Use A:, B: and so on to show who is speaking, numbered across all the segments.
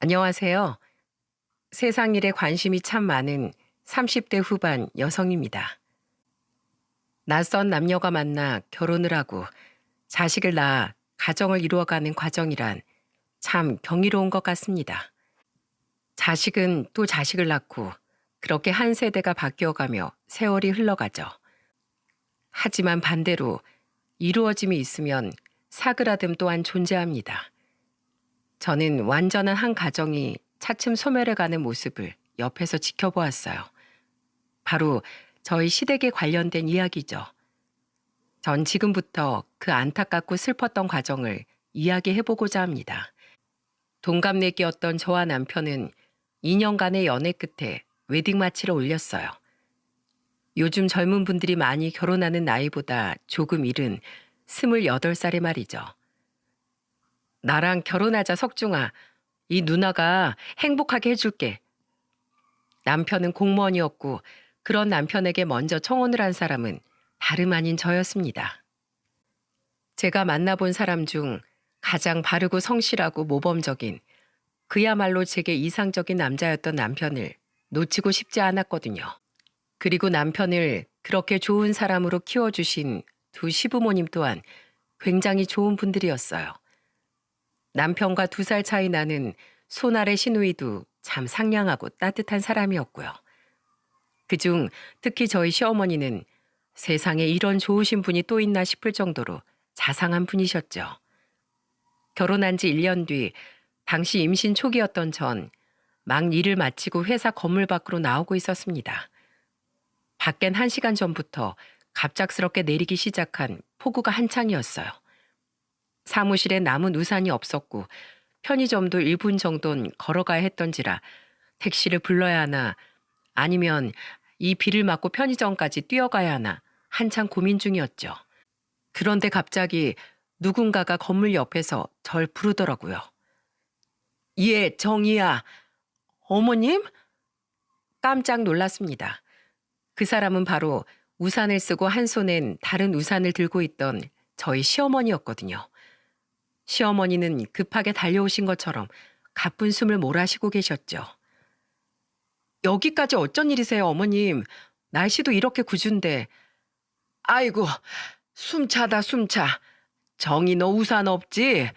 A: 안녕하세요. 세상 일에 관심이 참 많은 30대 후반 여성입니다. 낯선 남녀가 만나 결혼을 하고 자식을 낳아 가정을 이루어가는 과정이란 참 경이로운 것 같습니다. 자식은 또 자식을 낳고 그렇게 한 세대가 바뀌어가며 세월이 흘러가죠. 하지만 반대로 이루어짐이 있으면 사그라듦 또한 존재합니다. 저는 완전한 한 가정이 차츰 소멸해가는 모습을 옆에서 지켜보았어요. 바로 저희 시댁에 관련된 이야기죠. 전 지금부터 그 안타깝고 슬펐던 과정을 이야기해보고자 합니다. 동갑내기였던 저와 남편은 2년간의 연애 끝에 웨딩마치를 올렸어요. 요즘 젊은 분들이 많이 결혼하는 나이보다 조금 이른 28살의 말이죠. 나랑 결혼하자 석중아. 이 누나가 행복하게 해줄게. 남편은 공무원이었고 그런 남편에게 먼저 청혼을 한 사람은 다름 아닌 저였습니다. 제가 만나본 사람 중 가장 바르고 성실하고 모범적인 그야말로 제게 이상적인 남자였던 남편을 놓치고 싶지 않았거든요. 그리고 남편을 그렇게 좋은 사람으로 키워주신 두 시부모님 또한 굉장히 좋은 분들이었어요. 남편과 2살 차이 나는 손아래 시누이도 참 상냥하고 따뜻한 사람이었고요. 그중 특히 저희 시어머니는 세상에 이런 좋으신 분이 또 있나 싶을 정도로 자상한 분이셨죠. 결혼한 지 1년 뒤 당시 임신 초기였던 전 막 일을 마치고 회사 건물 밖으로 나오고 있었습니다. 밖엔 1시간 전부터 갑작스럽게 내리기 시작한 폭우가 한창이었어요. 사무실에 남은 우산이 없었고 편의점도 1분 정도는 걸어가야 했던지라 택시를 불러야 하나 아니면 이 비를 맞고 편의점까지 뛰어가야 하나 한참 고민 중이었죠. 그런데 갑자기 누군가가 건물 옆에서 절 부르더라고요. 예, 정희야. 어머님? 깜짝 놀랐습니다. 그 사람은 바로 우산을 쓰고 한 손엔 다른 우산을 들고 있던 저희 시어머니였거든요. 시어머니는 급하게 달려오신 것처럼 가쁜 숨을 몰아쉬고 계셨죠. 여기까지 어쩐 일이세요, 어머님? 날씨도 이렇게 굿은데. 아이고, 숨차다 숨차. 정희 너 우산 없지?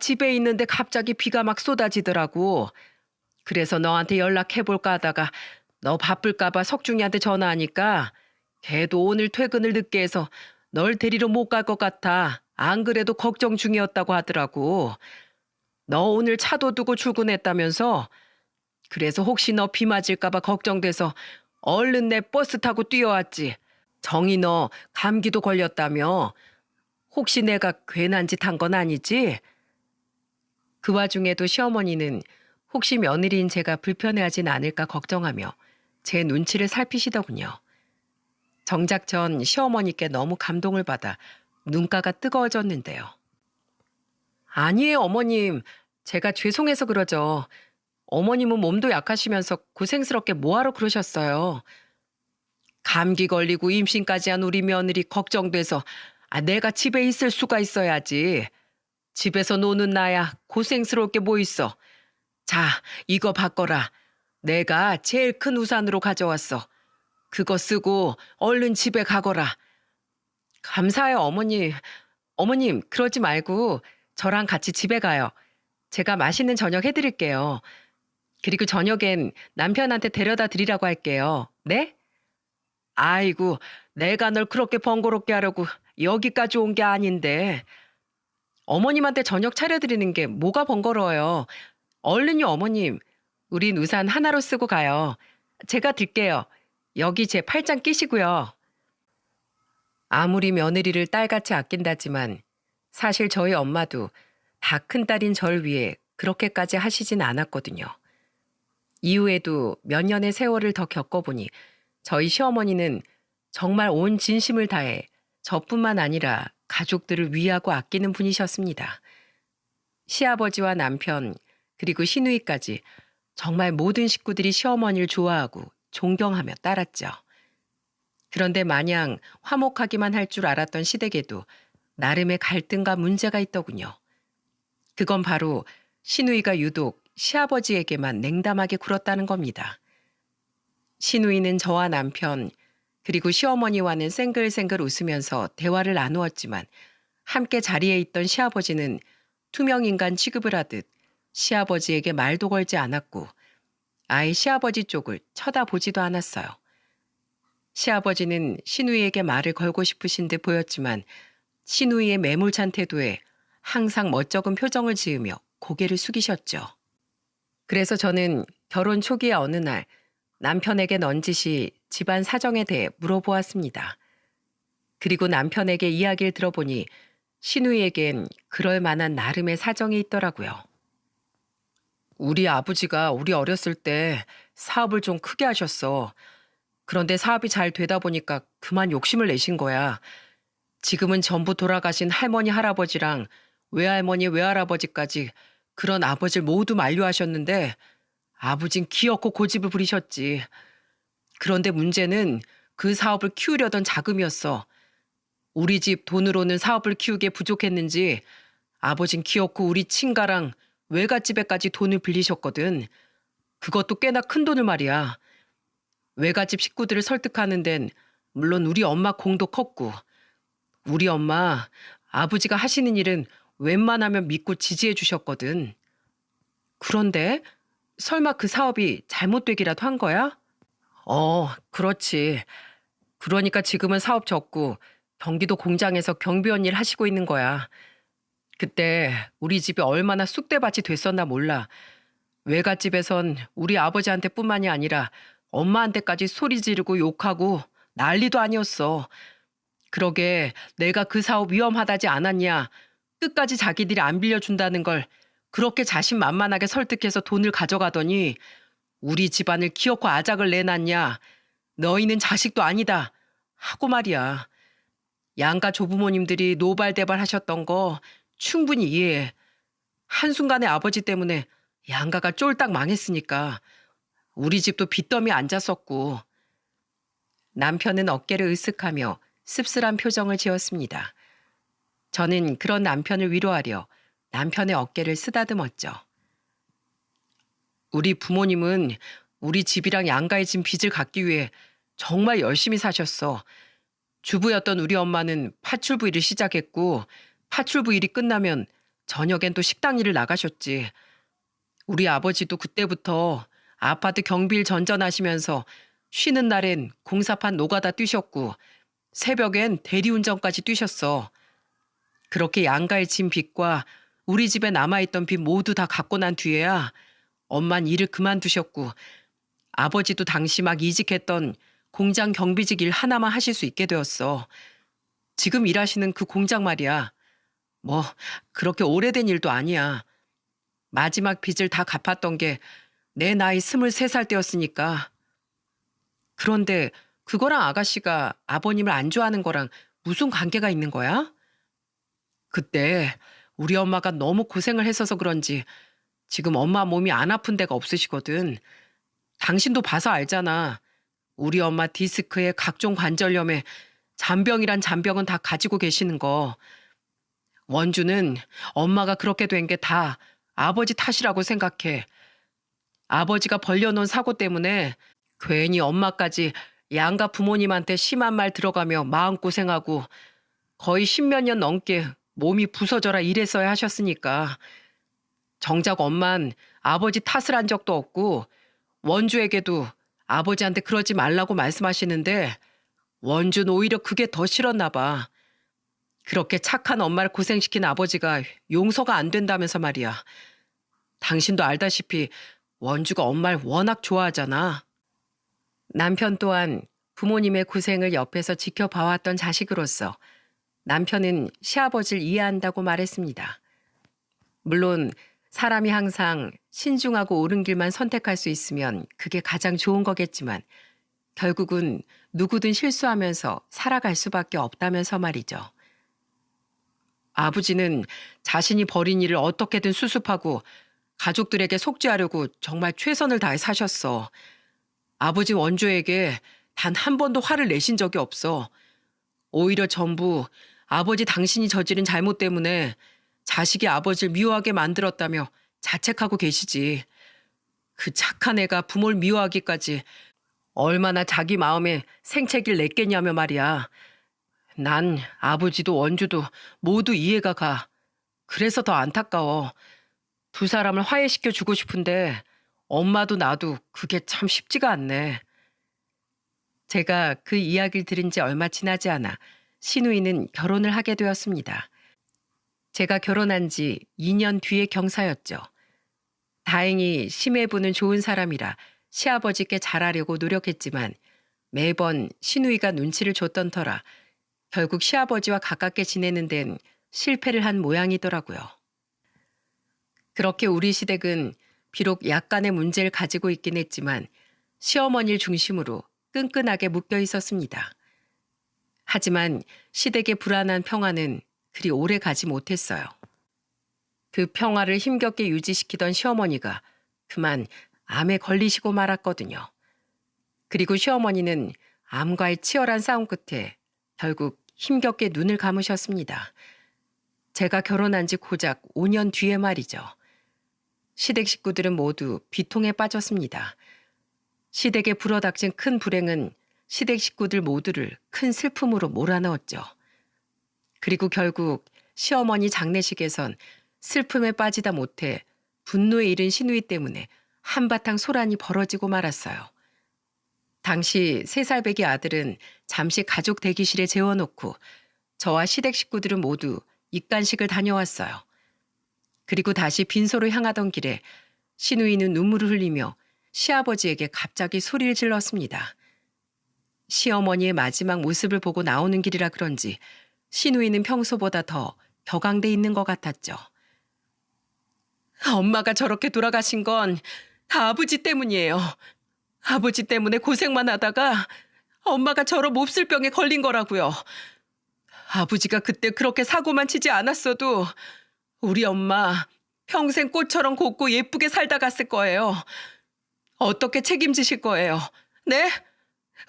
A: 집에 있는데 갑자기 비가 막 쏟아지더라고. 그래서 너한테 연락해볼까 하다가 너 바쁠까봐 석중이한테 전화하니까 걔도 오늘 퇴근을 늦게 해서 널 데리러 못 갈 것 같아. 안 그래도 걱정 중이었다고 하더라고. 너 오늘 차도 두고 출근했다면서? 그래서 혹시 너 비 맞을까봐 걱정돼서 얼른 내 버스 타고 뛰어왔지. 정희 너 감기도 걸렸다며? 혹시 내가 괜한 짓 한 건 아니지? 그 와중에도 시어머니는 혹시 며느리인 제가 불편해하진 않을까 걱정하며 제 눈치를 살피시더군요. 정작 전 시어머니께 너무 감동을 받아 눈가가 뜨거워졌는데요. 아니에요, 어머님. 제가 죄송해서 그러죠. 어머님은 몸도 약하시면서 고생스럽게 뭐하러 그러셨어요. 감기 걸리고 임신까지 한 우리 며느리 걱정돼서 내가 집에 있을 수가 있어야지. 집에서 노는 나야 고생스러울 게 뭐 있어. 자, 이거 바꿔라. 내가 제일 큰 우산으로 가져왔어. 그거 쓰고 얼른 집에 가거라. 감사해요, 어머니. 어머님, 그러지 말고 저랑 같이 집에 가요. 제가 맛있는 저녁 해드릴게요. 그리고 저녁엔 남편한테 데려다 드리라고 할게요. 네? 아이고, 내가 널 그렇게 번거롭게 하려고 여기까지 온 게 아닌데. 어머님한테 저녁 차려드리는 게 뭐가 번거로워요. 얼른요, 어머님. 우린 우산 하나로 쓰고 가요. 제가 들게요. 여기 제 팔짱 끼시고요. 아무리 며느리를 딸같이 아낀다지만 사실 저희 엄마도 다 큰딸인 절 위해 그렇게까지 하시진 않았거든요. 이후에도 몇 년의 세월을 더 겪어보니 저희 시어머니는 정말 온 진심을 다해 저뿐만 아니라 가족들을 위하고 아끼는 분이셨습니다. 시아버지와 남편 그리고 시누이까지 정말 모든 식구들이 시어머니를 좋아하고 존경하며 따랐죠. 그런데 마냥 화목하기만 할 줄 알았던 시댁에도 나름의 갈등과 문제가 있더군요. 그건 바로 시누이가 유독 시아버지에게만 냉담하게 굴었다는 겁니다. 시누이는 저와 남편 그리고 시어머니와는 생글생글 웃으면서 대화를 나누었지만 함께 자리에 있던 시아버지는 투명인간 취급을 하듯 시아버지에게 말도 걸지 않았고 아예 시아버지 쪽을 쳐다보지도 않았어요. 시아버지는 시누이에게 말을 걸고 싶으신 듯 보였지만 시누이의 매몰찬 태도에 항상 멋쩍은 표정을 지으며 고개를 숙이셨죠. 그래서 저는 결혼 초기의 어느 날 남편에게 넌지시 집안 사정에 대해 물어보았습니다. 그리고 남편에게 이야기를 들어보니 시누이에겐 그럴 만한 나름의 사정이 있더라고요. 우리 아버지가 우리 어렸을 때 사업을 좀 크게 하셨어. 그런데 사업이 잘 되다 보니까 그만 욕심을 내신 거야. 지금은 전부 돌아가신 할머니, 할아버지랑 외할머니, 외할아버지까지 그런 아버지를 모두 만류하셨는데 아버진 기어코 고집을 부리셨지. 그런데 문제는 그 사업을 키우려던 자금이었어. 우리 집 돈으로는 사업을 키우기에 부족했는지 아버진 기어코 우리 친가랑 외갓집에까지 돈을 빌리셨거든. 그것도 꽤나 큰 돈을 말이야. 외갓집 식구들을 설득하는 데는 물론 우리 엄마 공도 컸고 우리 엄마 아버지가 하시는 일은 웬만하면 믿고 지지해 주셨거든. 그런데 설마 그 사업이 잘못되기라도 한 거야? 그렇지. 그러니까 지금은 사업 접고 경기도 공장에서 경비원 일 하시고 있는 거야. 그때 우리 집이 얼마나 쑥대밭이 됐었나 몰라. 외갓집에선 우리 아버지한테뿐만이 아니라 엄마한테까지 소리 지르고 욕하고 난리도 아니었어. 그러게 내가 그 사업 위험하다지 않았냐. 끝까지 자기들이 안 빌려준다는 걸 그렇게 자신만만하게 설득해서 돈을 가져가더니 우리 집안을 기어코 아작을 내놨냐. 너희는 자식도 아니다. 하고 말이야. 양가 조부모님들이 노발대발 하셨던 거 충분히 이해해. 한순간에 아버지 때문에 양가가 쫄딱 망했으니까 우리 집도 빚더미 앉았었고. 남편은 어깨를 으쓱하며 씁쓸한 표정을 지었습니다. 저는 그런 남편을 위로하려 남편의 어깨를 쓰다듬었죠. 우리 부모님은 우리 집이랑 양가에 진 빚을 갚기 위해 정말 열심히 사셨어. 주부였던 우리 엄마는 파출부 일을 시작했고 파출부 일이 끝나면 저녁엔 또 식당 일을 나가셨지. 우리 아버지도 그때부터 아파트 경비일 전전하시면서 쉬는 날엔 공사판 노가다 뛰셨고 새벽엔 대리운전까지 뛰셨어. 그렇게 양가에 진 빚과 우리 집에 남아있던 빚 모두 다 갚고 난 뒤에야 엄만 일을 그만두셨고 아버지도 당시 막 이직했던 공장 경비직 일 하나만 하실 수 있게 되었어. 지금 일하시는 그 공장 말이야. 뭐 그렇게 오래된 일도 아니야. 마지막 빚을 다 갚았던 게 내 나이 23살 때였으니까. 그런데 그거랑 아가씨가 아버님을 안 좋아하는 거랑 무슨 관계가 있는 거야? 그때 우리 엄마가 너무 고생을 했어서 그런지 지금 엄마 몸이 안 아픈 데가 없으시거든. 당신도 봐서 알잖아. 우리 엄마 디스크에 각종 관절염에 잔병이란 잔병은 다 가지고 계시는 거. 원주는 엄마가 그렇게 된 게 다 아버지 탓이라고 생각해. 아버지가 벌려놓은 사고 때문에 괜히 엄마까지 양가 부모님한테 심한 말 들어가며 마음고생하고 거의 10몇 년 넘게 몸이 부서져라 이랬어야 하셨으니까. 정작 엄만 아버지 탓을 한 적도 없고 원주에게도 아버지한테 그러지 말라고 말씀하시는데 원주는 오히려 그게 더 싫었나 봐. 그렇게 착한 엄마를 고생시킨 아버지가 용서가 안 된다면서 말이야. 당신도 알다시피 원주가 엄마를 워낙 좋아하잖아. 남편 또한 부모님의 고생을 옆에서 지켜봐왔던 자식으로서 남편은 시아버지를 이해한다고 말했습니다. 물론 사람이 항상 신중하고 옳은 길만 선택할 수 있으면 그게 가장 좋은 거겠지만 결국은 누구든 실수하면서 살아갈 수밖에 없다면서 말이죠. 아버지는 자신이 벌인 일을 어떻게든 수습하고 가족들에게 속죄하려고 정말 최선을 다해 사셨어. 아버지 원조에게 단 한 번도 화를 내신 적이 없어. 오히려 전부 아버지 당신이 저지른 잘못 때문에 자식이 아버지를 미워하게 만들었다며 자책하고 계시지. 그 착한 애가 부모를 미워하기까지 얼마나 자기 마음에 생채기를 냈겠냐며 말이야. 난 아버지도 원주도 모두 이해가 가. 그래서 더 안타까워. 두 사람을 화해시켜 주고 싶은데 엄마도 나도 그게 참 쉽지가 않네. 제가 그 이야기를 들은 지 얼마 지나지 않아 신우이는 결혼을 하게 되었습니다. 제가 결혼한 지 2년 뒤의 경사였죠. 다행히 심해부는 좋은 사람이라 시아버지께 잘하려고 노력했지만 매번 신우이가 눈치를 줬던 터라 결국 시아버지와 가깝게 지내는 데는 실패를 한 모양이더라고요. 그렇게 우리 시댁은 비록 약간의 문제를 가지고 있긴 했지만 시어머니를 중심으로 끈끈하게 묶여 있었습니다. 하지만 시댁의 불안한 평화는 그리 오래 가지 못했어요. 그 평화를 힘겹게 유지시키던 시어머니가 그만 암에 걸리시고 말았거든요. 그리고 시어머니는 암과의 치열한 싸움 끝에 결국 힘겹게 눈을 감으셨습니다. 제가 결혼한 지 고작 5년 뒤에 말이죠. 시댁 식구들은 모두 비통에 빠졌습니다. 시댁에 불어닥친 큰 불행은 시댁 식구들 모두를 큰 슬픔으로 몰아넣었죠. 그리고 결국 시어머니 장례식에선 슬픔에 빠지다 못해 분노에 이른 시누이 때문에 한바탕 소란이 벌어지고 말았어요. 당시 3살배기 아들은 잠시 가족 대기실에 재워놓고 저와 시댁 식구들은 모두 입간식을 다녀왔어요. 그리고 다시 빈소로 향하던 길에 시누이는 눈물을 흘리며 시아버지에게 갑자기 소리를 질렀습니다. 시어머니의 마지막 모습을 보고 나오는 길이라 그런지 시누이는 평소보다 더 격앙돼 있는 것 같았죠. 엄마가 저렇게 돌아가신 건 다 아버지 때문이에요. 아버지 때문에 고생만 하다가 엄마가 저런 몹쓸 병에 걸린 거라고요. 아버지가 그때 그렇게 사고만 치지 않았어도 우리 엄마 평생 꽃처럼 곱고 예쁘게 살다 갔을 거예요. 어떻게 책임지실 거예요? 네?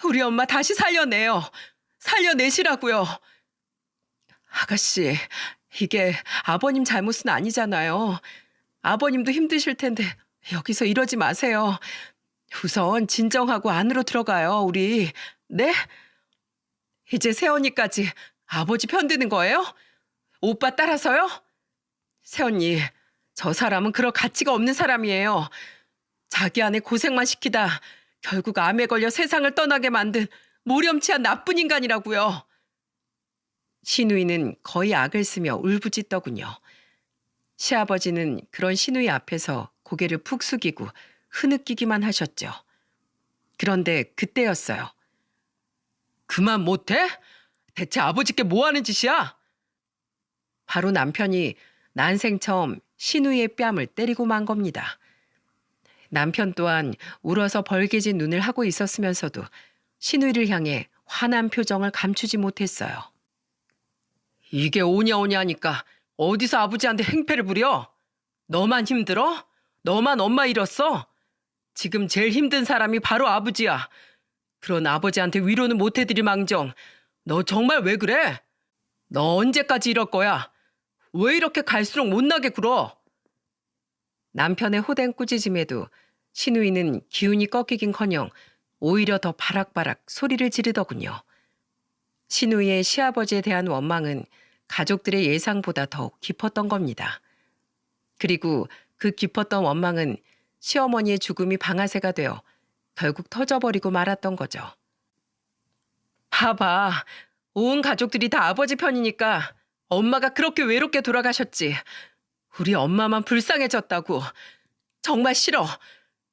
A: 우리 엄마 다시 살려내요. 살려내시라고요. 아가씨, 이게 아버님 잘못은 아니잖아요. 아버님도 힘드실 텐데 여기서 이러지 마세요. 우선 진정하고 안으로 들어가요, 우리. 네? 이제 새언니까지 아버지 편드는 거예요? 오빠 따라서요? 새언니, 저 사람은 그럴 가치가 없는 사람이에요. 자기 아내 고생만 시키다 결국 암에 걸려 세상을 떠나게 만든 모렴치한 나쁜 인간이라고요. 시누이는 거의 악을 쓰며 울부짖더군요. 시아버지는 그런 시누이 앞에서 고개를 푹 숙이고 흐느끼기만 하셨죠. 그런데 그때였어요. 그만 못해? 대체 아버지께 뭐 하는 짓이야? 바로 남편이 난생 처음 시누이의 뺨을 때리고 만 겁니다. 남편 또한 울어서 벌개진 눈을 하고 있었으면서도 시누이를 향해 화난 표정을 감추지 못했어요. 이게 오냐오냐 하니까 어디서 아버지한테 행패를 부려? 너만 힘들어? 너만 엄마 잃었어? 지금 제일 힘든 사람이 바로 아버지야. 그런 아버지한테 위로는 못 해드릴 망정. 너 정말 왜 그래? 너 언제까지 이럴 거야? 왜 이렇게 갈수록 못나게 굴어? 남편의 호된 꾸짖음에도 시누이는 기운이 꺾이긴커녕 오히려 더 바락바락 소리를 지르더군요. 시누이의 시아버지에 대한 원망은 가족들의 예상보다 더욱 깊었던 겁니다. 그리고 그 깊었던 원망은 시어머니의 죽음이 방아쇠가 되어 결국 터져버리고 말았던 거죠. 봐봐, 온 가족들이 다 아버지 편이니까 엄마가 그렇게 외롭게 돌아가셨지. 우리 엄마만 불쌍해졌다고. 정말 싫어.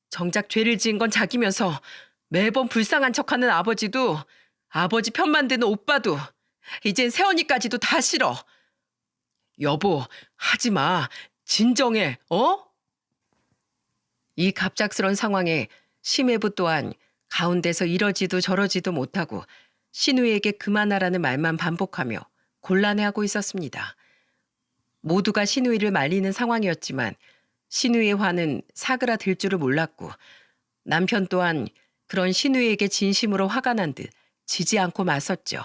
A: 정작 죄를 지은 건 자기면서 매번 불쌍한 척하는 아버지도 아버지 편 만드는 오빠도 이젠 새언니까지도 다 싫어. 여보, 하지 마. 진정해, 어? 이 갑작스런 상황에 심해부 또한 가운데서 이러지도 저러지도 못하고 시누이에게 그만하라는 말만 반복하며 곤란해하고 있었습니다. 모두가 시누이를 말리는 상황이었지만 시누이의 화는 사그라들 줄을 몰랐고 남편 또한 그런 시누이에게 진심으로 화가 난 듯 지지 않고 맞섰죠.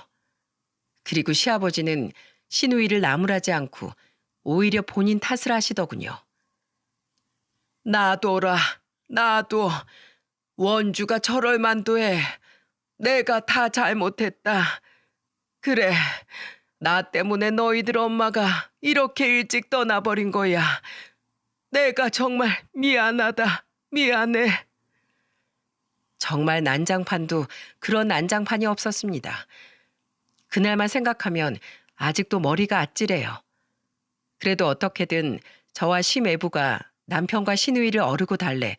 A: 그리고 시아버지는 시누이를 나무라지 않고 오히려 본인 탓을 하시더군요.
B: 놔둬라, 놔둬. 원주가 저럴 만도 해. 내가 다 잘못했다. 그래, 나 때문에 너희들 엄마가 이렇게 일찍 떠나버린 거야. 내가 정말 미안하다. 미안해.
A: 정말 난장판도 그런 난장판이 없었습니다. 그날만 생각하면 아직도 머리가 아찔해요. 그래도 어떻게든 저와 시매부가 남편과 시누이를 어르고 달래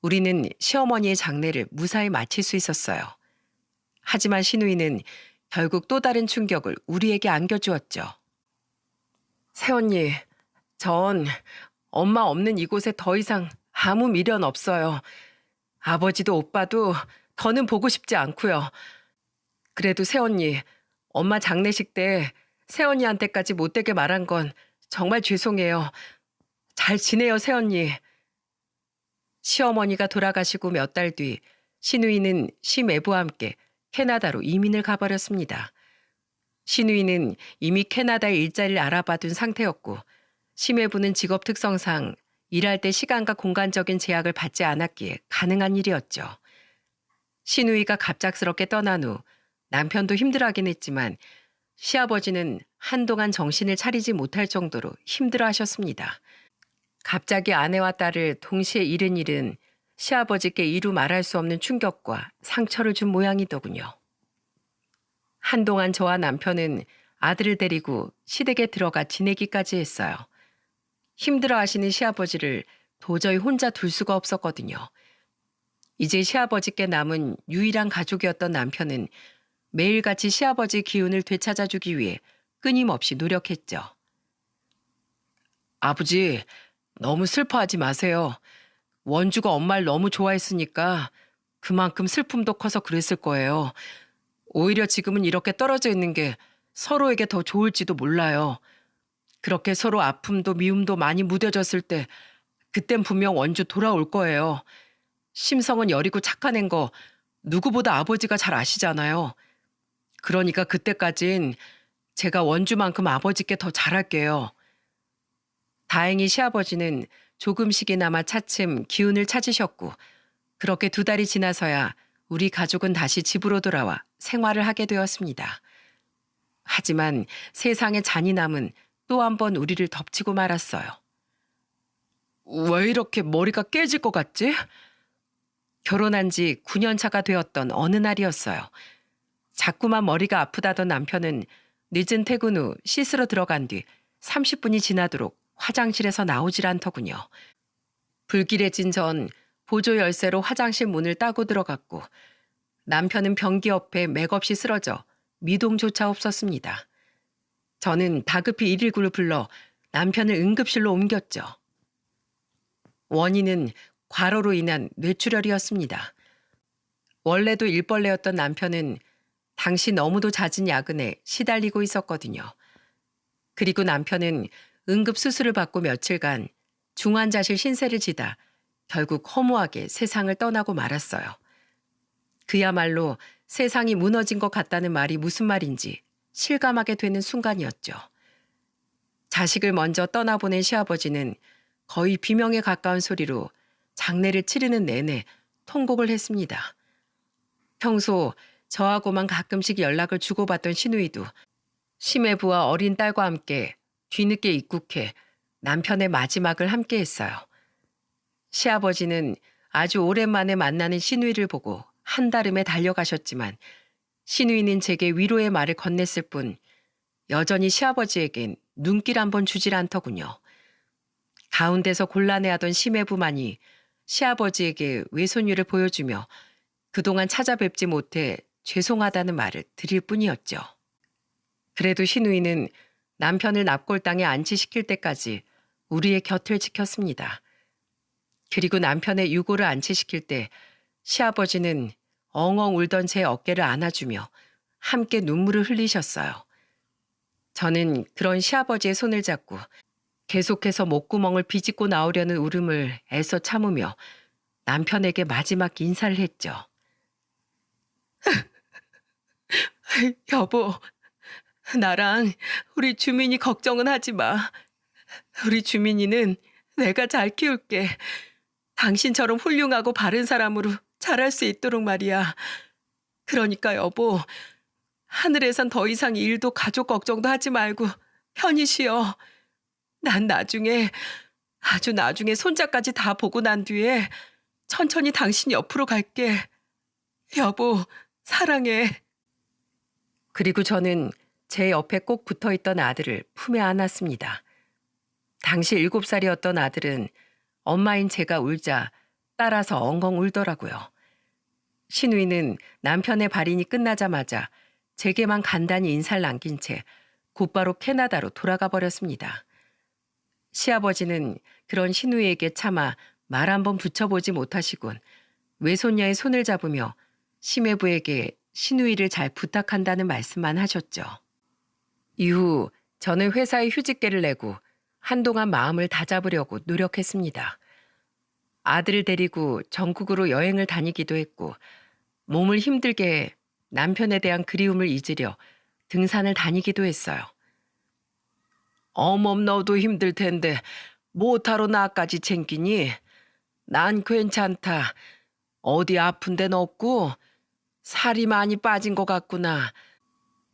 A: 우리는 시어머니의 장례를 무사히 마칠 수 있었어요. 하지만 시누이는 결국 또 다른 충격을 우리에게 안겨주었죠. 새언니, 전 엄마 없는 이곳에 더 이상 아무 미련 없어요. 아버지도 오빠도 더는 보고 싶지 않고요. 그래도 새언니, 엄마 장례식 때 새언니한테까지 못되게 말한 건 정말 죄송해요. 잘 지내요, 새언니. 시어머니가 돌아가시고 몇 달 뒤 시누이는 시매부와 함께 캐나다로 이민을 가버렸습니다. 시누이는 이미 캐나다에 일자리를 알아봐둔 상태였고 시매부는 직업 특성상 일할 때 시간과 공간적인 제약을 받지 않았기에 가능한 일이었죠. 시누이가 갑작스럽게 떠난 후 남편도 힘들어하긴 했지만 시아버지는 한동안 정신을 차리지 못할 정도로 힘들어하셨습니다. 갑자기 아내와 딸을 동시에 잃은 일은 시아버지께 이루 말할 수 없는 충격과 상처를 준 모양이더군요. 한동안 저와 남편은 아들을 데리고 시댁에 들어가 지내기까지 했어요. 힘들어하시는 시아버지를 도저히 혼자 둘 수가 없었거든요. 이제 시아버지께 남은 유일한 가족이었던 남편은 매일같이 시아버지 기운을 되찾아주기 위해 끊임없이 노력했죠. 아버지, 너무 슬퍼하지 마세요. 원주가 엄마를 너무 좋아했으니까 그만큼 슬픔도 커서 그랬을 거예요. 오히려 지금은 이렇게 떨어져 있는 게 서로에게 더 좋을지도 몰라요. 그렇게 서로 아픔도 미움도 많이 무뎌졌을 때 그땐 분명 원주 돌아올 거예요. 심성은 여리고 착한 앤 거 누구보다 아버지가 잘 아시잖아요. 그러니까 그때까진 제가 원주만큼 아버지께 더 잘할게요. 다행히 시아버지는 조금씩이나마 차츰 기운을 찾으셨고 그렇게 2달이 지나서야 우리 가족은 다시 집으로 돌아와 생활을 하게 되었습니다. 하지만 세상의 잔인함은 또 한 번 우리를 덮치고 말았어요. 왜 이렇게 머리가 깨질 것 같지? 결혼한 지 9년 차가 되었던 어느 날이었어요. 자꾸만 머리가 아프다던 남편은 늦은 퇴근 후 씻으러 들어간 뒤 30분이 지나도록 화장실에서 나오질 않더군요. 불길해진 전 보조 열쇠로 화장실 문을 따고 들어갔고 남편은 변기 옆에 맥없이 쓰러져 미동조차 없었습니다. 저는 다급히 119를 불러 남편을 응급실로 옮겼죠. 원인은 과로로 인한 뇌출혈이었습니다. 원래도 일벌레였던 남편은 당시 너무도 잦은 야근에 시달리고 있었거든요. 그리고 남편은 응급수술을 받고 며칠간 중환자실 신세를 지다 결국 허무하게 세상을 떠나고 말았어요. 그야말로 세상이 무너진 것 같다는 말이 무슨 말인지 실감하게 되는 순간이었죠. 자식을 먼저 떠나보낸 시아버지는 거의 비명에 가까운 소리로 장례를 치르는 내내 통곡을 했습니다. 평소 저하고만 가끔씩 연락을 주고받던 시누이도 시매부와 어린 딸과 함께 뒤늦게 입국해 남편의 마지막을 함께 했어요. 시아버지는 아주 오랜만에 만나는 시누이를 보고 한달음에 달려가셨지만 시누이는 제게 위로의 말을 건넸을 뿐 여전히 시아버지에겐 눈길 한 번 주질 않더군요. 가운데서 곤란해하던 시매부만이 시아버지에게 외손녀를 보여주며 그동안 찾아뵙지 못해 죄송하다는 말을 드릴 뿐이었죠. 그래도 시누이는 남편을 납골당에 안치시킬 때까지 우리의 곁을 지켰습니다. 그리고 남편의 유고를 안치시킬 때 시아버지는 엉엉 울던 제 어깨를 안아주며 함께 눈물을 흘리셨어요. 저는 그런 시아버지의 손을 잡고 계속해서 목구멍을 비집고 나오려는 울음을 애써 참으며 남편에게 마지막 인사를 했죠. 여보, 나랑 우리 주민이 걱정은 하지 마. 우리 주민이는 내가 잘 키울게.
B: 당신처럼 훌륭하고 바른 사람으로 자랄 수 있도록 말이야. 그러니까 여보, 하늘에선 더 이상 일도 가족 걱정도 하지 말고 편히 쉬어. 난 나중에, 아주 나중에 손자까지 다 보고 난 뒤에 천천히 당신 옆으로 갈게. 여보, 사랑해.
A: 그리고 저는 제 옆에 꼭 붙어 있던 아들을 품에 안았습니다. 당시 7살이었던 아들은 엄마인 제가 울자 따라서 엉엉 울더라고요. 신우이는 남편의 발인이 끝나자마자 제게만 간단히 인사를 남긴 채 곧바로 캐나다로 돌아가 버렸습니다. 시아버지는 그런 신우이에게 차마 말 한번 붙여보지 못하시곤 외손녀의 손을 잡으며 심해부에게 신우이를 잘 부탁한다는 말씀만 하셨죠. 이후 저는 회사에 휴직계를 내고 한동안 마음을 다잡으려고 노력했습니다. 아들을 데리고 전국으로 여행을 다니기도 했고 몸을 힘들게 해 남편에 대한 그리움을 잊으려 등산을 다니기도 했어요.
B: 어멈 너도 힘들 텐데 뭐하러 나까지 챙기니? 난 괜찮다. 어디 아픈 데는 없고 살이 많이 빠진 것 같구나.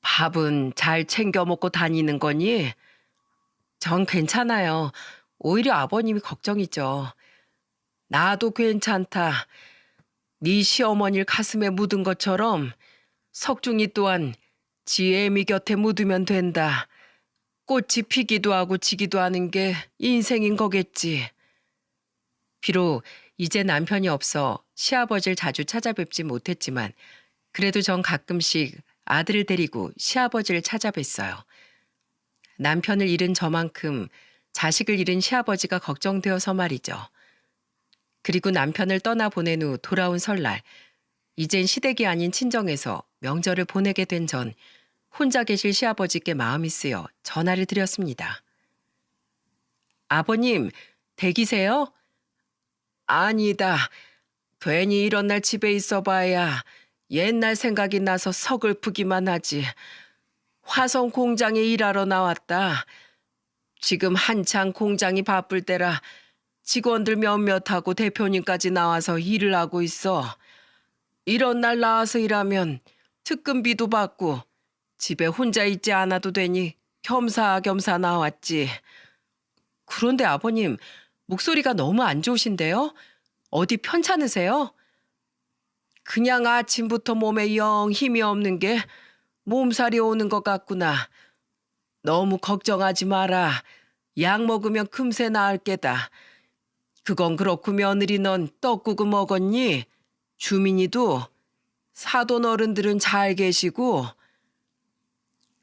B: 밥은 잘 챙겨 먹고 다니는 거니?
A: 전 괜찮아요. 오히려 아버님이 걱정이죠.
B: 나도 괜찮다. 네 시어머니를 가슴에 묻은 것처럼 석중이 또한 지 애미 곁에 묻으면 된다. 꽃이 피기도 하고 지기도 하는 게 인생인 거겠지.
A: 비록 이제 남편이 없어 시아버지를 자주 찾아뵙지 못했지만 그래도 전 가끔씩 아들을 데리고 시아버지를 찾아뵀어요. 남편을 잃은 저만큼 자식을 잃은 시아버지가 걱정되어서 말이죠. 그리고 남편을 떠나보낸 후 돌아온 설날, 이젠 시댁이 아닌 친정에서 명절을 보내게 된 전 혼자 계실 시아버지께 마음이 쓰여 전화를 드렸습니다. 아버님, 댁이세요?
B: 아니다. 괜히 이런 날 집에 있어봐야 옛날 생각이 나서 서글프기만 하지. 화성 공장에 일하러 나왔다. 지금 한창 공장이 바쁠 때라 직원들 몇몇하고 대표님까지 나와서 일을 하고 있어. 이런 날 나와서 일하면 특근비도 받고 집에 혼자 있지 않아도 되니 겸사겸사 나왔지.
A: 그런데 아버님, 목소리가 너무 안 좋으신데요? 어디 편찮으세요?
B: 그냥 아침부터 몸에 영 힘이 없는 게 몸살이 오는 것 같구나. 너무 걱정하지 마라. 약 먹으면 금세 나을 게다. 그건 그렇고 며느리 넌 떡국은 먹었니? 주민이도 사돈 어른들은 잘 계시고.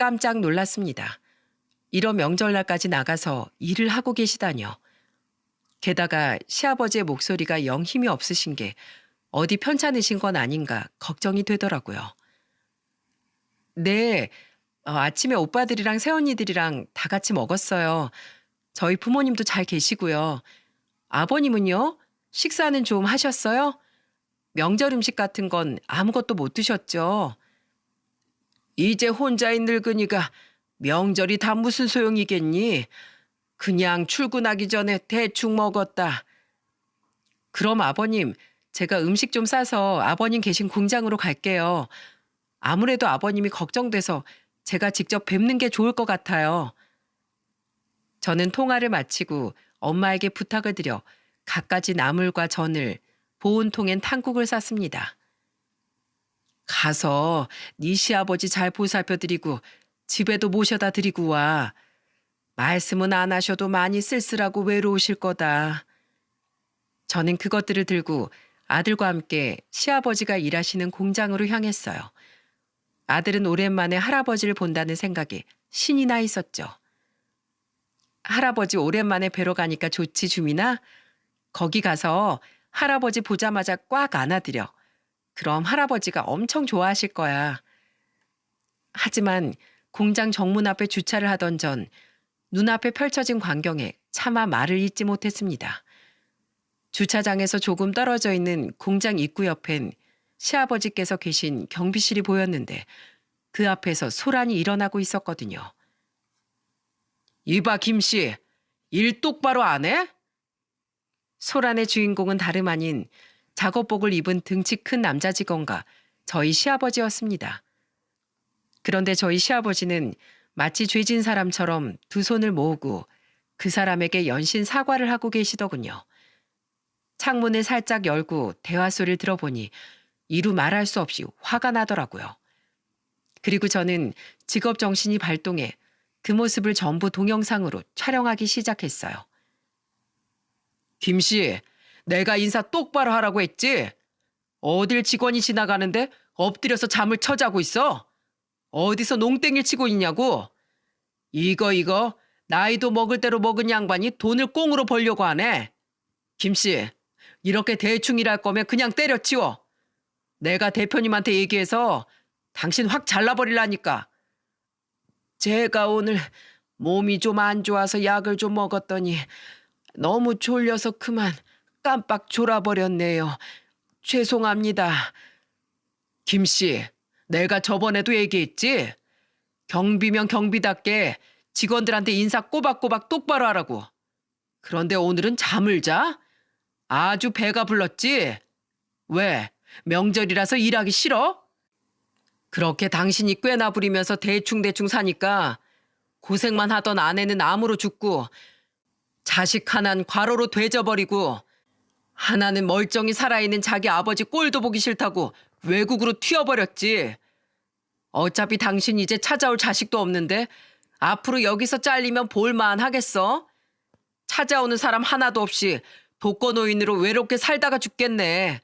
A: 깜짝 놀랐습니다. 이런 명절날까지 나가서 일을 하고 계시다뇨. 게다가 시아버지의 목소리가 영 힘이 없으신 게 어디 편찮으신 건 아닌가 걱정이 되더라고요. 네, 아침에 오빠들이랑 새언니들이랑 다 같이 먹었어요. 저희 부모님도 잘 계시고요. 아버님은요? 식사는 좀 하셨어요? 명절 음식 같은 건 아무것도 못 드셨죠?
B: 이제 혼자인 늙은이가 명절이 다 무슨 소용이겠니? 그냥 출근하기 전에 대충 먹었다.
A: 그럼 아버님, 제가 음식 좀 싸서 아버님 계신 공장으로 갈게요. 아무래도 아버님이 걱정돼서 제가 직접 뵙는 게 좋을 것 같아요. 저는 통화를 마치고 엄마에게 부탁을 드려 갖가지 나물과 전을 보온통엔 탕국을 쌌습니다.
B: 가서 네 시아버지 잘 보살펴드리고 집에도 모셔다 드리고 와. 말씀은 안 하셔도 많이 쓸쓸하고 외로우실 거다.
A: 저는 그것들을 들고 아들과 함께 시아버지가 일하시는 공장으로 향했어요. 아들은 오랜만에 할아버지를 본다는 생각에 신이 나 있었죠. 할아버지 오랜만에 뵈러 가니까 좋지, 주민아? 거기 가서 할아버지 보자마자 꽉 안아드려. 그럼 할아버지가 엄청 좋아하실 거야. 하지만 공장 정문 앞에 주차를 하던 전 눈앞에 펼쳐진 광경에 차마 말을 잇지 못했습니다. 주차장에서 조금 떨어져 있는 공장 입구 옆엔 시아버지께서 계신 경비실이 보였는데 그 앞에서 소란이 일어나고 있었거든요.
B: 이봐 김씨, 일 똑바로 안 해?
A: 소란의 주인공은 다름 아닌 작업복을 입은 등치 큰 남자 직원과 저희 시아버지였습니다. 그런데 저희 시아버지는 마치 죄진 사람처럼 두 손을 모으고 그 사람에게 연신 사과를 하고 계시더군요. 창문을 살짝 열고 대화 소리를 들어보니 이루 말할 수 없이 화가 나더라고요. 그리고 저는 직업 정신이 발동해 그 모습을 전부 동영상으로 촬영하기 시작했어요. 김씨, 내가 인사 똑바로 하라고 했지? 어딜 직원이 지나가는데 엎드려서 잠을 쳐자고 있어? 어디서 농땡이를 치고 있냐고? 이거 나이도 먹을 대로 먹은 양반이 돈을 꽁으로 벌려고 하네. 김씨, 이렇게 대충 일할 거면 그냥 때려치워. 내가 대표님한테 얘기해서 당신 확 잘라버리라니까. 제가 오늘 몸이 좀 안 좋아서 약을 좀 먹었더니 너무 졸려서 그만 깜빡 졸아버렸네요. 죄송합니다. 김씨, 내가 저번에도 얘기했지? 경비면 경비답게 직원들한테 인사 꼬박꼬박 똑바로 하라고. 그런데 오늘은 잠을 자? 아주 배가 불렀지? 왜? 명절이라서 일하기 싫어? 그렇게 당신이 꽤나 부리면서 대충대충 사니까 고생만 하던 아내는 암으로 죽고 자식 하나는 과로로 되져버리고 하나는 멀쩡히 살아있는 자기 아버지 꼴도 보기 싫다고 외국으로 튀어버렸지. 어차피 당신 이제 찾아올 자식도 없는데 앞으로 여기서 잘리면 볼만 하겠어? 찾아오는 사람 하나도 없이 독거노인으로 외롭게 살다가 죽겠네.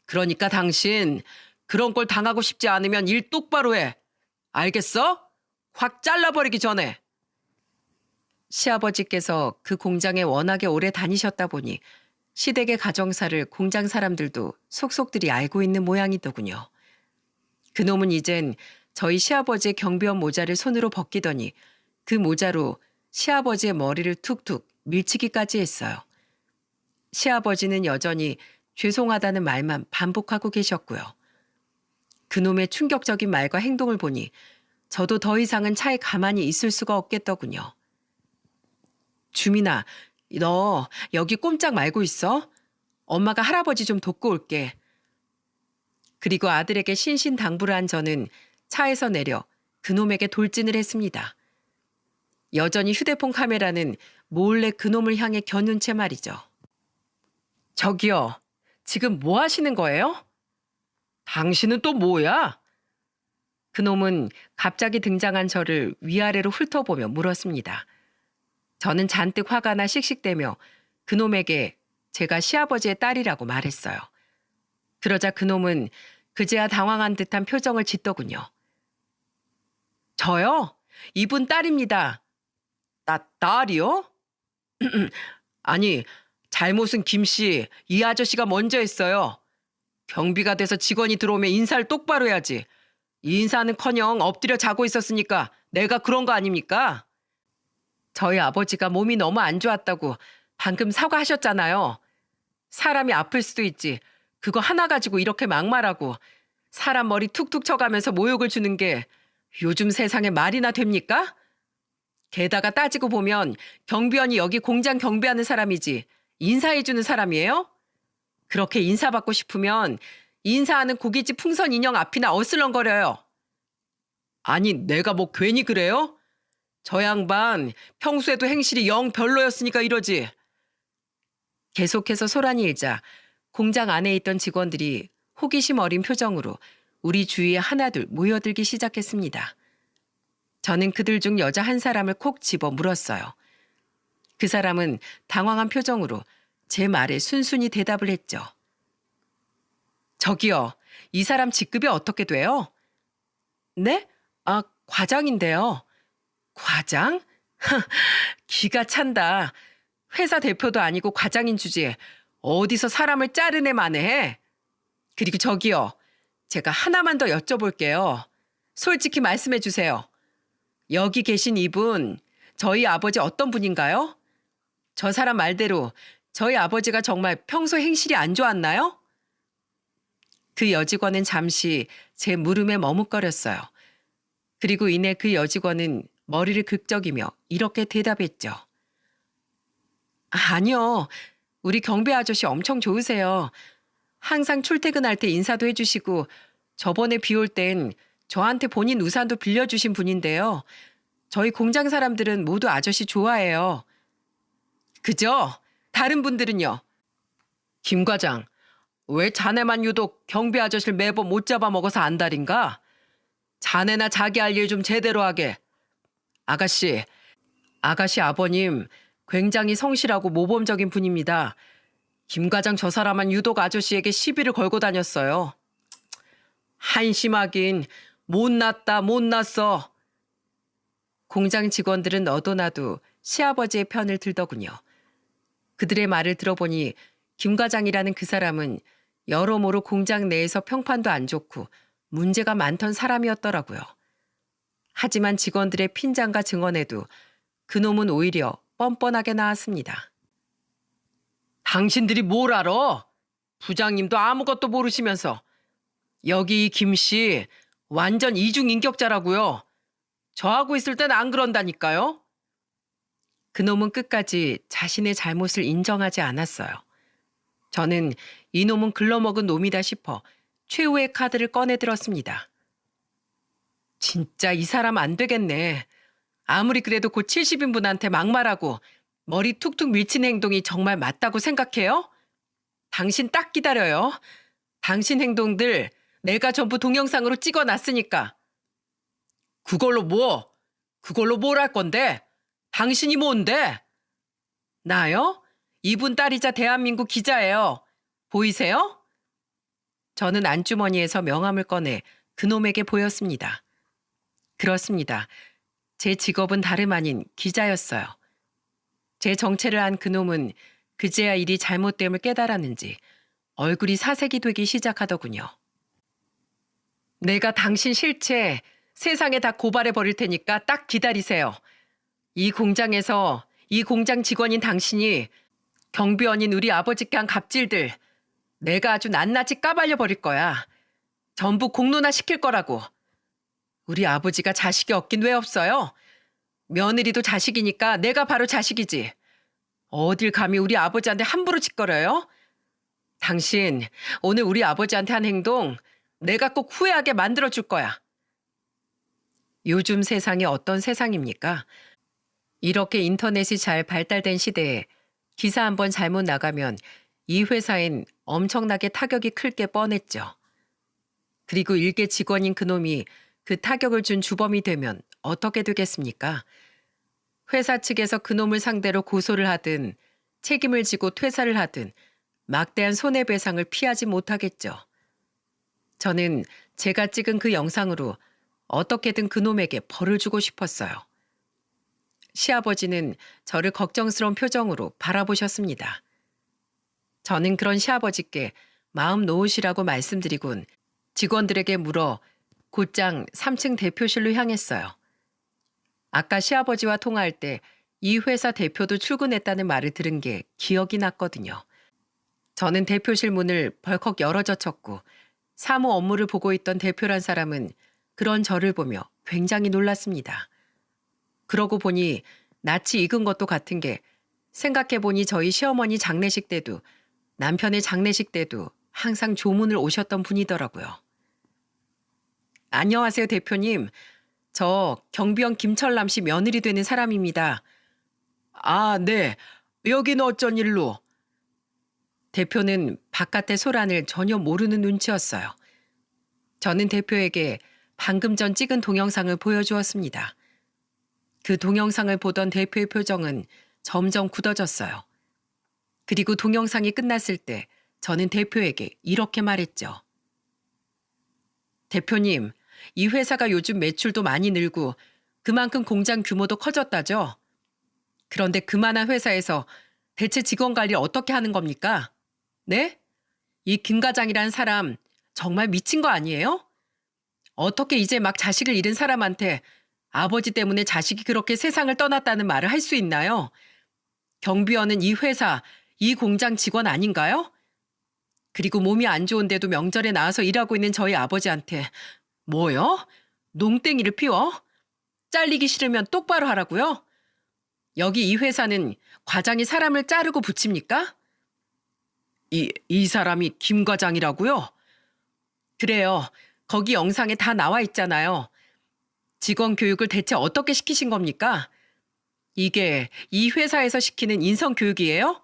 A: 그러니까 당신 그런 걸 당하고 싶지 않으면 일 똑바로 해. 알겠어? 확 잘라버리기 전에. 시아버지께서 그 공장에 워낙에 오래 다니셨다 보니 시댁의 가정사를 공장 사람들도 속속들이 알고 있는 모양이더군요. 그놈은 이젠 저희 시아버지의 경비원 모자를 손으로 벗기더니 그 모자로 시아버지의 머리를 툭툭 밀치기까지 했어요. 시아버지는 여전히 죄송하다는 말만 반복하고 계셨고요. 그놈의 충격적인 말과 행동을 보니 저도 더 이상은 차에 가만히 있을 수가 없겠더군요. 주민아, 너 여기 꼼짝 말고 있어? 엄마가 할아버지 좀 돕고 올게. 그리고 아들에게 신신당부를 한 저는 차에서 내려 그놈에게 돌진을 했습니다. 여전히 휴대폰 카메라는 몰래 그놈을 향해 겨눈 채 말이죠. 저기요, 지금 뭐 하시는 거예요? 당신은 또 뭐야? 그놈은 갑자기 등장한 저를 위아래로 훑어보며 물었습니다. 저는 잔뜩 화가 나 씩씩대며 그놈에게 제가 시아버지의 딸이라고 말했어요. 그러자 그놈은 그제야 당황한 듯한 표정을 짓더군요. 저요? 이분 딸입니다. 딸이요? 아니, 잘못은 김씨, 이 아저씨가 먼저 했어요. 경비가 돼서 직원이 들어오면 인사를 똑바로 해야지. 인사는커녕 엎드려 자고 있었으니까 내가 그런 거 아닙니까? 저희 아버지가 몸이 너무 안 좋았다고 방금 사과하셨잖아요. 사람이 아플 수도 있지. 그거 하나 가지고 이렇게 막말하고 사람 머리 툭툭 쳐가면서 모욕을 주는 게 요즘 세상에 말이나 됩니까? 게다가 따지고 보면 경비원이 여기 공장 경비하는 사람이지 인사해주는 사람이에요? 그렇게 인사받고 싶으면 인사하는 고깃집 풍선 인형 앞이나 어슬렁거려요. 아니, 내가 뭐 괜히 그래요? 저 양반 평소에도 행실이 영 별로였으니까 이러지. 계속해서 소란이 일자 공장 안에 있던 직원들이 호기심 어린 표정으로 우리 주위에 하나둘 모여들기 시작했습니다. 저는 그들 중 여자 한 사람을 콕 집어 물었어요. 그 사람은 당황한 표정으로 제 말에 순순히 대답을 했죠. 저기요, 이 사람 직급이 어떻게 돼요? 네? 과장인데요. 과장? 기가 찬다. 회사 대표도 아니고 과장인 주제에 어디서 사람을 자르네 마네. 그리고 저기요, 제가 하나만 더 여쭤볼게요. 솔직히 말씀해 주세요. 여기 계신 이분, 저희 아버지 어떤 분인가요? 저 사람 말대로 저희 아버지가 정말 평소 행실이 안 좋았나요? 그 여직원은 잠시 제 물음에 머뭇거렸어요. 그리고 이내 그 여직원은 머리를 극적이며 이렇게 대답했죠. 아니요. 우리 경비 아저씨 엄청 좋으세요. 항상 출퇴근할 때 인사도 해주시고 저번에 비 올 땐 저한테 본인 우산도 빌려주신 분인데요. 저희 공장 사람들은 모두 아저씨 좋아해요. 그죠? 다른 분들은요? 김 과장, 왜 자네만 유독 경비 아저씨를 매번 못 잡아먹어서 안달인가? 자네나 자기 할 일 좀 제대로 하게. 아가씨 아버님 굉장히 성실하고 모범적인 분입니다. 김 과장 저 사람은 유독 아저씨에게 시비를 걸고 다녔어요. 한심하긴 못났다 못났어. 공장 직원들은 너도 나도 시아버지의 편을 들더군요. 그들의 말을 들어보니 김 과장이라는 그 사람은 여러모로 공장 내에서 평판도 안 좋고 문제가 많던 사람이었더라고요. 하지만 직원들의 핀잔과 증언에도 그놈은 오히려 뻔뻔하게 나왔습니다. 당신들이 뭘 알아? 부장님도 아무것도 모르시면서. 여기 이 김씨 완전 이중인격자라고요. 저하고 있을 땐 안 그런다니까요. 그놈은 끝까지 자신의 잘못을 인정하지 않았어요. 저는 이놈은 글러먹은 놈이다 싶어 최후의 카드를 꺼내 들었습니다. 진짜 이 사람 안 되겠네. 아무리 그래도 곧 70인 분한테 막말하고 머리 툭툭 밀치는 행동이 정말 맞다고 생각해요? 당신 딱 기다려요. 당신 행동들 내가 전부 동영상으로 찍어놨으니까. 그걸로 뭐? 그걸로 뭘 할 건데? 당신이 뭔데? 나요? 이분 딸이자 대한민국 기자예요. 보이세요? 저는 안주머니에서 명함을 꺼내 그놈에게 보였습니다. 그렇습니다. 제 직업은 다름 아닌 기자였어요. 제 정체를 안 그놈은 그제야 일이 잘못됨을 깨달았는지 얼굴이 사색이 되기 시작하더군요. 내가 당신 실체 세상에 다 고발해 버릴 테니까 딱 기다리세요. 이 공장에서 이 공장 직원인 당신이 경비원인 우리 아버지께 한 갑질들 내가 아주 낱낱이 까발려 버릴 거야. 전부 공론화 시킬 거라고. 우리 아버지가 자식이 없긴 왜 없어요? 며느리도 자식이니까 내가 바로 자식이지. 어딜 감히 우리 아버지한테 함부로 짓거려요? 당신 오늘 우리 아버지한테 한 행동 내가 꼭 후회하게 만들어줄 거야. 요즘 세상이 어떤 세상입니까? 이렇게 인터넷이 잘 발달된 시대에 기사 한 번 잘못 나가면 이 회사엔 엄청나게 타격이 클 게 뻔했죠. 그리고 일개 직원인 그놈이 그 타격을 준 주범이 되면 어떻게 되겠습니까? 회사 측에서 그놈을 상대로 고소를 하든 책임을 지고 퇴사를 하든 막대한 손해배상을 피하지 못하겠죠. 저는 제가 찍은 그 영상으로 어떻게든 그놈에게 벌을 주고 싶었어요. 시아버지는 저를 걱정스러운 표정으로 바라보셨습니다. 저는 그런 시아버지께 마음 놓으시라고 말씀드리곤 직원들에게 물어 곧장 3층 대표실로 향했어요. 아까 시아버지와 통화할 때 이 회사 대표도 출근했다는 말을 들은 게 기억이 났거든요. 저는 대표실 문을 벌컥 열어젖혔고 사무 업무를 보고 있던 대표란 사람은 그런 저를 보며 굉장히 놀랐습니다. 그러고 보니 낯이 익은 것도 같은 게 생각해보니 저희 시어머니 장례식 때도 남편의 장례식 때도 항상 조문을 오셨던 분이더라고요. 안녕하세요, 대표님. 저 경비원 김철남 씨 며느리 되는 사람입니다. 아, 네. 여긴 어쩐 일로? 대표는 바깥의 소란을 전혀 모르는 눈치였어요. 저는 대표에게 방금 전 찍은 동영상을 보여주었습니다. 그 동영상을 보던 대표의 표정은 점점 굳어졌어요. 그리고 동영상이 끝났을 때 저는 대표에게 이렇게 말했죠. 대표님, 이 회사가 요즘 매출도 많이 늘고 그만큼 공장 규모도 커졌다죠? 그런데 그만한 회사에서 대체 직원 관리를 어떻게 하는 겁니까? 네? 이 김 과장이란 사람 정말 미친 거 아니에요? 어떻게 이제 막 자식을 잃은 사람한테 아버지 때문에 자식이 그렇게 세상을 떠났다는 말을 할 수 있나요? 경비원은 이 회사, 이 공장 직원 아닌가요? 그리고 몸이 안 좋은데도 명절에 나와서 일하고 있는 저희 아버지한테 뭐요? 농땡이를 피워? 잘리기 싫으면 똑바로 하라고요? 여기 이 회사는 과장이 사람을 자르고 붙입니까?
B: 이 사람이 김 과장이라고요?
A: 그래요. 거기 영상에 다 나와 있잖아요. 직원 교육을 대체 어떻게 시키신 겁니까? 이게 이 회사에서 시키는 인성 교육이에요?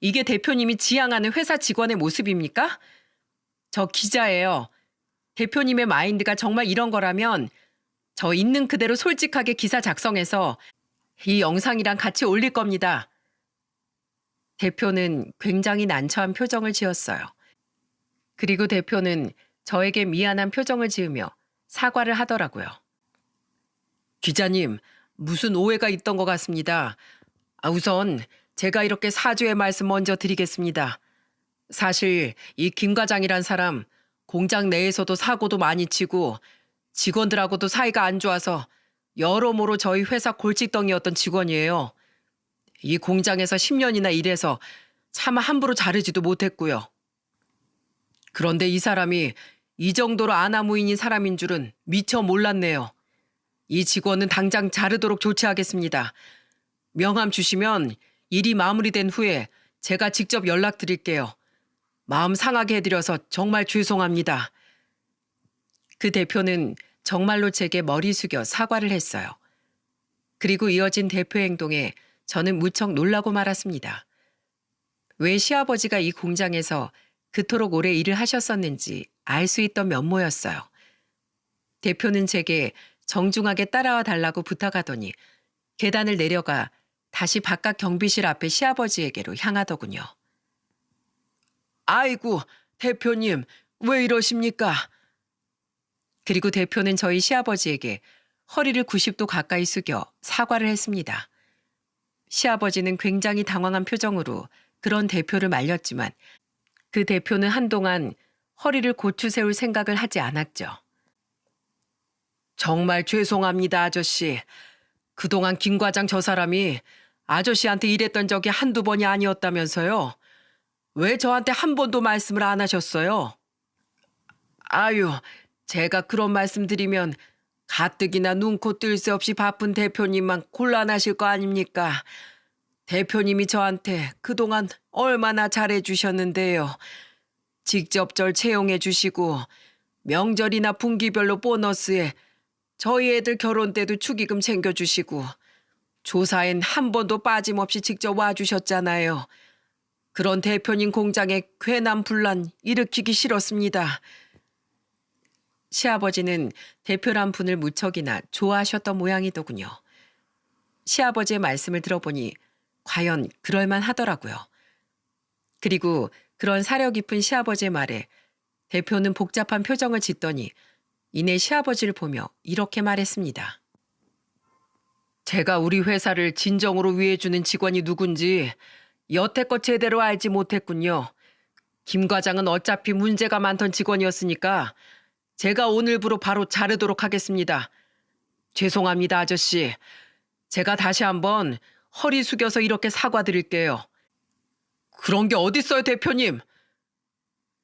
A: 이게 대표님이 지향하는 회사 직원의 모습입니까? 저 기자예요. 대표님의 마인드가 정말 이런 거라면 저 있는 그대로 솔직하게 기사 작성해서 이 영상이랑 같이 올릴 겁니다. 대표는 굉장히 난처한 표정을 지었어요. 그리고 대표는 저에게 미안한 표정을 지으며 사과를 하더라고요. 기자님, 무슨 오해가 있던 것 같습니다. 우선 제가 이렇게 사죄의 말씀 먼저 드리겠습니다. 사실 이 김 과장이란 사람 공장 내에서도 사고도 많이 치고 직원들하고도 사이가 안 좋아서 여러모로 저희 회사 골칫덩이였던 직원이에요. 이 공장에서 10년이나 일해서 차마 함부로 자르지도 못했고요. 그런데 이 사람이 이 정도로 아나무인인 사람인 줄은 미처 몰랐네요. 이 직원은 당장 자르도록 조치하겠습니다. 명함 주시면 일이 마무리된 후에 제가 직접 연락드릴게요. 마음 상하게 해드려서 정말 죄송합니다. 그 대표는 정말로 제게 머리 숙여 사과를 했어요. 그리고 이어진 대표 행동에 저는 무척 놀라고 말았습니다. 왜 시아버지가 이 공장에서 그토록 오래 일을 하셨었는지 알 수 있던 면모였어요. 대표는 제게 정중하게 따라와 달라고 부탁하더니 계단을 내려가 다시 바깥 경비실 앞에 시아버지에게로 향하더군요. 아이고, 대표님, 왜 이러십니까? 그리고 대표는 저희 시아버지에게 허리를 90도 가까이 숙여 사과를 했습니다. 시아버지는 굉장히 당황한 표정으로 그런 대표를 말렸지만 그 대표는 한동안 허리를 고추 세울 생각을 하지 않았죠. 정말 죄송합니다, 아저씨. 그동안 김 과장 저 사람이 아저씨한테 일했던 적이 한두 번이 아니었다면서요. 왜 저한테 한 번도 말씀을 안 하셨어요? 아유, 제가 그런 말씀 드리면 가뜩이나 눈코 뜰 새 없이 바쁜 대표님만 곤란하실 거 아닙니까? 대표님이 저한테 그동안 얼마나 잘해주셨는데요. 직접 절 채용해 주시고 명절이나 분기별로 보너스에 저희 애들 결혼 때도 축의금 챙겨주시고 조사엔 한 번도 빠짐없이 직접 와주셨잖아요. 그런 대표님 공장에 괜한 분란 일으키기 싫었습니다. 시아버지는 대표란 분을 무척이나 좋아하셨던 모양이더군요. 시아버지의 말씀을 들어보니 과연 그럴만 하더라고요. 그리고 그런 사려 깊은 시아버지의 말에 대표는 복잡한 표정을 짓더니 이내 시아버지를 보며 이렇게 말했습니다. 제가 우리 회사를 진정으로 위해주는 직원이 누군지 여태껏 제대로 알지 못했군요. 김 과장은 어차피 문제가 많던 직원이었으니까 제가 오늘부로 바로 자르도록 하겠습니다. 죄송합니다, 아저씨. 제가 다시 한번 허리 숙여서 이렇게 사과드릴게요. 그런 게 어딨어요, 대표님?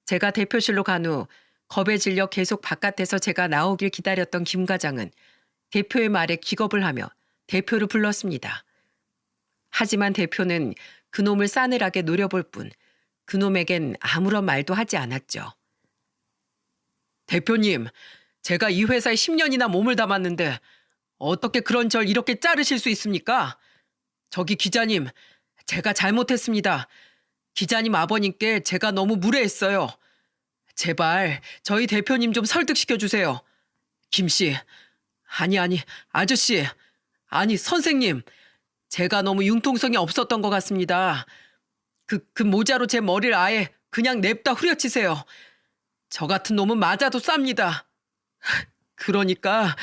A: 제가 대표실로 간 후 겁에 질려 계속 바깥에서 제가 나오길 기다렸던 김 과장은 대표의 말에 기겁을 하며 대표를 불렀습니다. 하지만 대표는 그놈을 싸늘하게 노려볼 뿐 그놈에겐 아무런 말도 하지 않았죠. 대표님, 제가 이 회사에 10년이나 몸을 담았는데 어떻게 그런 절 이렇게 자르실 수 있습니까? 저기 기자님, 제가 잘못했습니다. 기자님 아버님께 제가 너무 무례했어요. 제발 저희 대표님 좀 설득시켜 주세요. 김 씨, 아니, 아저씨, 아니 선생님, 제가 너무 융통성이 없었던 것 같습니다. 그 모자로 제 머리를 아예 그냥 냅다 후려치세요. 저 같은 놈은 맞아도 쌉니다. 그러니까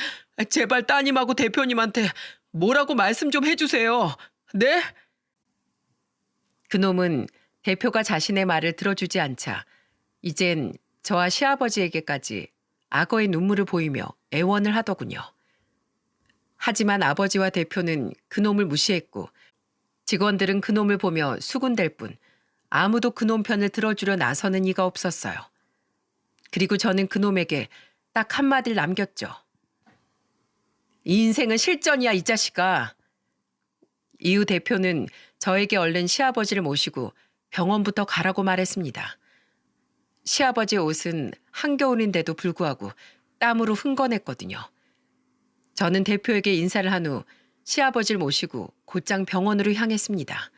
A: 제발 따님하고 대표님한테 뭐라고 말씀 좀 해주세요. 네? 그놈은 대표가 자신의 말을 들어주지 않자 이젠 저와 시아버지에게까지 악어의 눈물을 보이며 애원을 하더군요. 하지만 아버지와 대표는 그놈을 무시했고 직원들은 그놈을 보며 수군댈 뿐 아무도 그놈 편을 들어주려 나서는 이가 없었어요. 그리고 저는 그놈에게 딱 한마디를 남겼죠. 이 인생은 실전이야, 이 자식아. 이후 대표는 저에게 얼른 시아버지를 모시고 병원부터 가라고 말했습니다. 시아버지 옷은 한겨울인데도 불구하고 땀으로 흥건했거든요. 저는 대표에게 인사를 한 후 시아버지를 모시고 곧장 병원으로 향했습니다.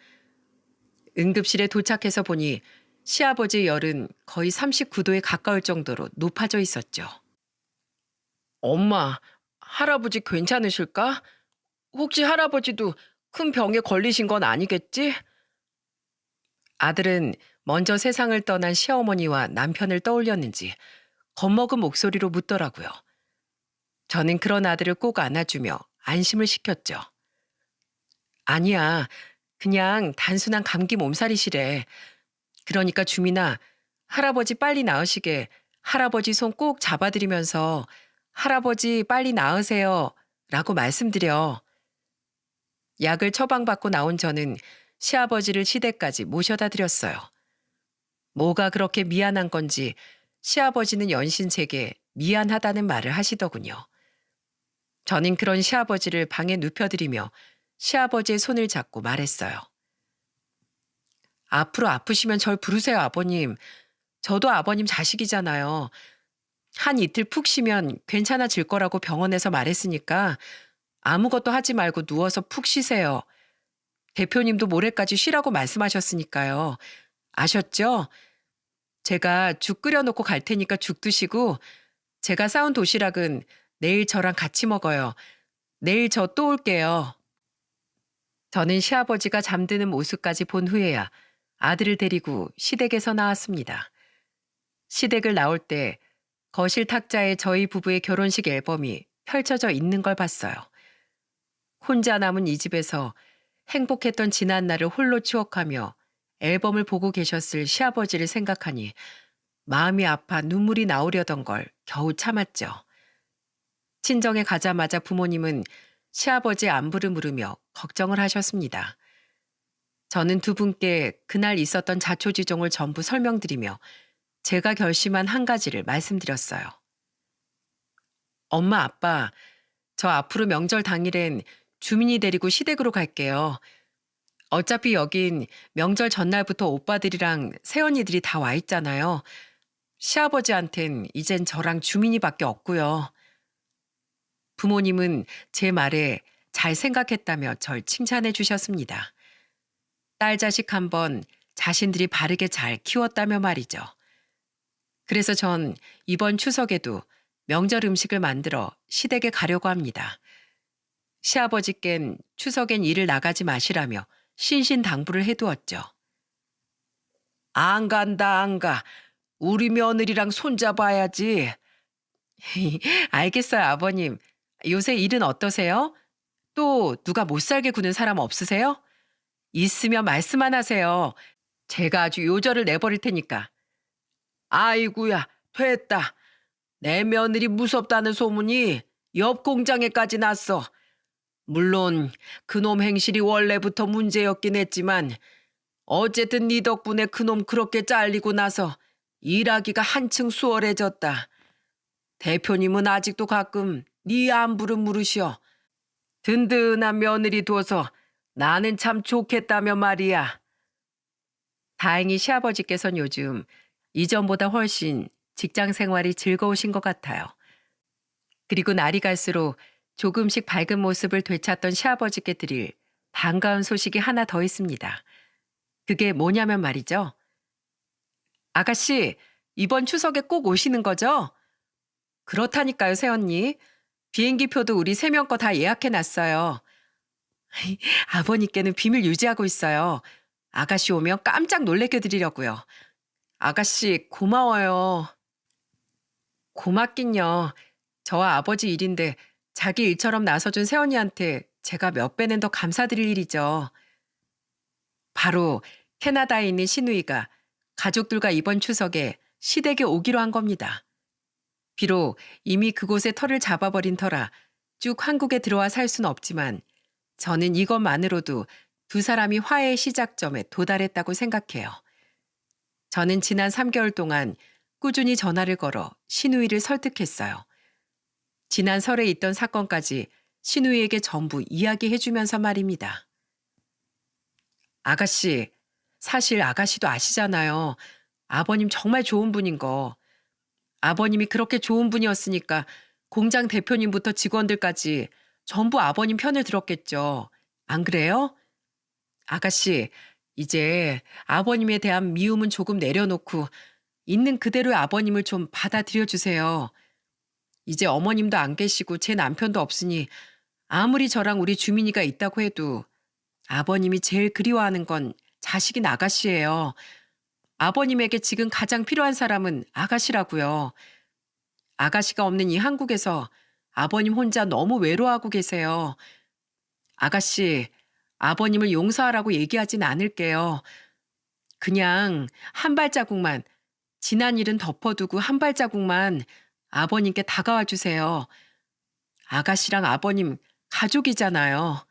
A: 응급실에 도착해서 보니 시아버지의 열은 거의 39도에 가까울 정도로 높아져 있었죠. 엄마, 할아버지 괜찮으실까? 혹시 할아버지도 큰 병에 걸리신 건 아니겠지? 아들은 먼저 세상을 떠난 시어머니와 남편을 떠올렸는지 겁먹은 목소리로 묻더라고요. 저는 그런 아들을 꼭 안아주며 안심을 시켰죠. 아니야, 그냥 단순한 감기 몸살이시래. 그러니까 주민아, 할아버지 빨리 나으시게 할아버지 손 꼭 잡아드리면서 할아버지 빨리 나으세요 라고 말씀드려. 약을 처방받고 나온 저는 시아버지를 시댁까지 모셔다 드렸어요. 뭐가 그렇게 미안한 건지 시아버지는 연신 제게 미안하다는 말을 하시더군요. 저는 그런 시아버지를 방에 눕혀드리며 시아버지의 손을 잡고 말했어요. 앞으로 아프시면 절 부르세요, 아버님. 저도 아버님 자식이잖아요. 한 이틀 푹 쉬면 괜찮아질 거라고 병원에서 말했으니까 아무것도 하지 말고 누워서 푹 쉬세요. 대표님도 모레까지 쉬라고 말씀하셨으니까요. 아셨죠? 제가 죽 끓여놓고 갈 테니까 죽 드시고 제가 싸운 도시락은 내일 저랑 같이 먹어요. 내일 저 또 올게요. 저는 시아버지가 잠드는 모습까지 본 후에야 아들을 데리고 시댁에서 나왔습니다. 시댁을 나올 때 거실 탁자에 저희 부부의 결혼식 앨범이 펼쳐져 있는 걸 봤어요. 혼자 남은 이 집에서 행복했던 지난 날을 홀로 추억하며 앨범을 보고 계셨을 시아버지를 생각하니 마음이 아파 눈물이 나오려던 걸 겨우 참았죠. 친정에 가자마자 부모님은 시아버지의 안부를 물으며 걱정을 하셨습니다. 저는 두 분께 그날 있었던 자초지종을 전부 설명드리며 제가 결심한 한 가지를 말씀드렸어요. 엄마, 아빠, 저 앞으로 명절 당일엔 주민이 데리고 시댁으로 갈게요. 어차피 여긴 명절 전날부터 오빠들이랑 새언니들이 다 와 있잖아요. 시아버지한텐 이젠 저랑 주민이밖에 없고요. 부모님은 제 말에 잘 생각했다며 절 칭찬해 주셨습니다. 딸 자식 한 번 자신들이 바르게 잘 키웠다며 말이죠. 그래서 전 이번 추석에도 명절 음식을 만들어 시댁에 가려고 합니다. 시아버지껜 추석엔 일을 나가지 마시라며 신신당부를 해두었죠. 안 간다, 안 가. 우리 며느리랑 손잡아야지. 알겠어요, 아버님. 요새 일은 어떠세요? 또 누가 못 살게 구는 사람 없으세요? 있으면 말씀만 하세요. 제가 아주 요절을 내버릴 테니까. 아이구야, 됐다. 내 며느리 무섭다는 소문이 옆 공장에까지 났어. 물론 그놈 행실이 원래부터 문제였긴 했지만 어쨌든 네 덕분에 그놈 그렇게 잘리고 나서 일하기가 한층 수월해졌다. 대표님은 아직도 가끔 네 안부를 물으셔. 든든한 며느리 둬서 나는 참 좋겠다며 말이야. 다행히 시아버지께서는 요즘 이전보다 훨씬 직장 생활이 즐거우신 것 같아요. 그리고 날이 갈수록 조금씩 밝은 모습을 되찾던 시아버지께 드릴 반가운 소식이 하나 더 있습니다. 그게 뭐냐면 말이죠. 아가씨, 이번 추석에 꼭 오시는 거죠? 그렇다니까요, 새언니. 비행기표도 우리 세 명 거 다 예약해놨어요. 아버님께는 비밀 유지하고 있어요. 아가씨 오면 깜짝 놀래켜 드리려고요. 아가씨 고마워요. 고맙긴요. 저와 아버지 일인데 자기 일처럼 나서준 새언니한테 제가 몇 배는 더 감사드릴 일이죠. 바로 캐나다에 있는 시누이가 가족들과 이번 추석에 시댁에 오기로 한 겁니다. 비록 이미 그곳에 터를 잡아버린 터라 쭉 한국에 들어와 살 수는 없지만 저는 이것만으로도 두 사람이 화해의 시작점에 도달했다고 생각해요. 저는 지난 3개월 동안 꾸준히 전화를 걸어 시누이를 설득했어요. 지난 설에 있던 사건까지 시누이에게 전부 이야기해주면서 말입니다. 아가씨, 사실 아가씨도 아시잖아요. 아버님 정말 좋은 분인 거. 아버님이 그렇게 좋은 분이었으니까 공장 대표님부터 직원들까지 전부 아버님 편을 들었겠죠. 안 그래요? 아가씨, 이제 아버님에 대한 미움은 조금 내려놓고 있는 그대로의 아버님을 좀 받아들여 주세요. 이제 어머님도 안 계시고 제 남편도 없으니 아무리 저랑 우리 주민이가 있다고 해도 아버님이 제일 그리워하는 건 자식인 아가씨예요. 아버님에게 지금 가장 필요한 사람은 아가씨라고요. 아가씨가 없는 이 한국에서 아버님 혼자 너무 외로워하고 계세요. 아가씨, 아버님을 용서하라고 얘기하진 않을게요. 그냥 한 발자국만, 지난 일은 덮어두고 한 발자국만 아버님께 다가와 주세요. 아가씨랑 아버님 가족이잖아요.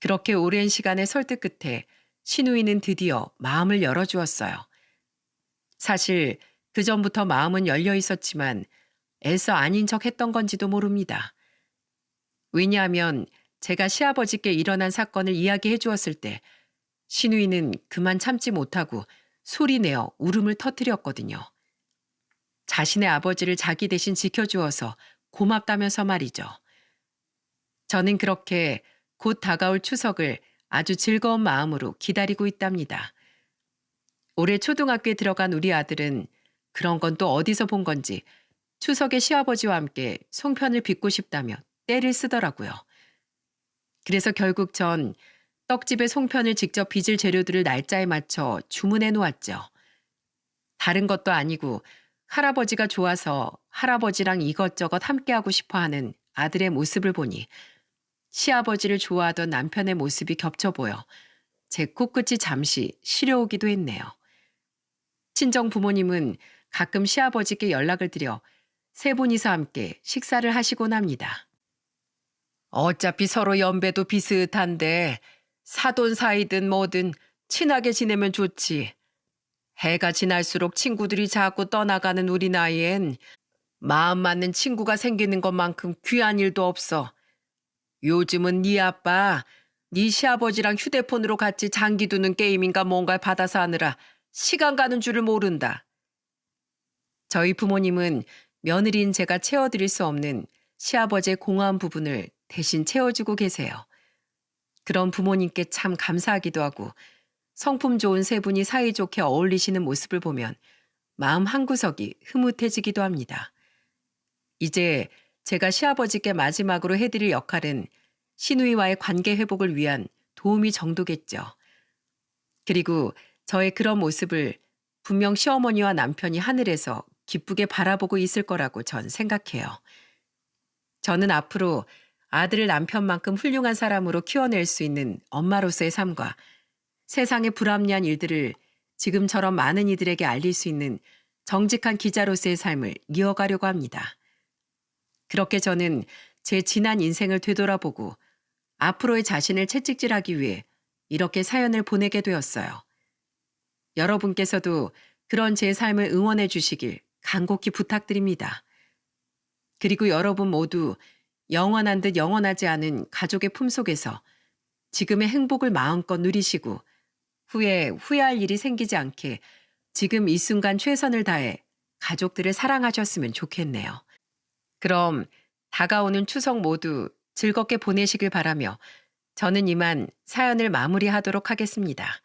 A: 그렇게 오랜 시간의 설득 끝에 신우이는 드디어 마음을 열어주었어요. 사실 그 전부터 마음은 열려 있었지만 애써 아닌 척 했던 건지도 모릅니다. 왜냐하면 제가 시아버지께 일어난 사건을 이야기해 주었을 때 신우이는 그만 참지 못하고 소리내어 울음을 터뜨렸거든요. 자신의 아버지를 자기 대신 지켜주어서 고맙다면서 말이죠. 저는 그렇게 곧 다가올 추석을 아주 즐거운 마음으로 기다리고 있답니다. 올해 초등학교에 들어간 우리 아들은 그런 건 또 어디서 본 건지 추석에 시아버지와 함께 송편을 빚고 싶다며 떼를 쓰더라고요. 그래서 결국 전 떡집에 송편을 직접 빚을 재료들을 날짜에 맞춰 주문해 놓았죠. 다른 것도 아니고 할아버지가 좋아서 할아버지랑 이것저것 함께하고 싶어 하는 아들의 모습을 보니 시아버지를 좋아하던 남편의 모습이 겹쳐 보여 제 코끝이 잠시 시려오기도 했네요. 친정 부모님은 가끔 시아버지께 연락을 드려 세 분이서 함께 식사를 하시곤 합니다. 어차피 서로 연배도 비슷한데 사돈 사이든 뭐든 친하게 지내면 좋지. 해가 지날수록 친구들이 자꾸 떠나가는 우리 나이엔 마음 맞는 친구가 생기는 것만큼 귀한 일도 없어. 요즘은 네 아빠, 네 시아버지랑 휴대폰으로 같이 장기 두는 게임인가 뭔가를 받아서 하느라 시간 가는 줄을 모른다. 저희 부모님은 며느리인 제가 채워드릴 수 없는 시아버지의 공허한 부분을 대신 채워주고 계세요. 그런 부모님께 참 감사하기도 하고 성품 좋은 세 분이 사이좋게 어울리시는 모습을 보면 마음 한구석이 흐뭇해지기도 합니다. 이제 제가 시아버지께 마지막으로 해드릴 역할은 시누이와의 관계 회복을 위한 도우미 정도겠죠. 그리고 저의 그런 모습을 분명 시어머니와 남편이 하늘에서 기쁘게 바라보고 있을 거라고 전 생각해요. 저는 앞으로 아들을 남편만큼 훌륭한 사람으로 키워낼 수 있는 엄마로서의 삶과 세상의 불합리한 일들을 지금처럼 많은 이들에게 알릴 수 있는 정직한 기자로서의 삶을 이어가려고 합니다. 그렇게 저는 제 지난 인생을 되돌아보고 앞으로의 자신을 채찍질하기 위해 이렇게 사연을 보내게 되었어요. 여러분께서도 그런 제 삶을 응원해 주시길 간곡히 부탁드립니다. 그리고 여러분 모두 영원한 듯 영원하지 않은 가족의 품속에서 지금의 행복을 마음껏 누리시고 후에 후회할 일이 생기지 않게 지금 이 순간 최선을 다해 가족들을 사랑하셨으면 좋겠네요. 그럼 다가오는 추석 모두 즐겁게 보내시길 바라며 저는 이만 사연을 마무리하도록 하겠습니다.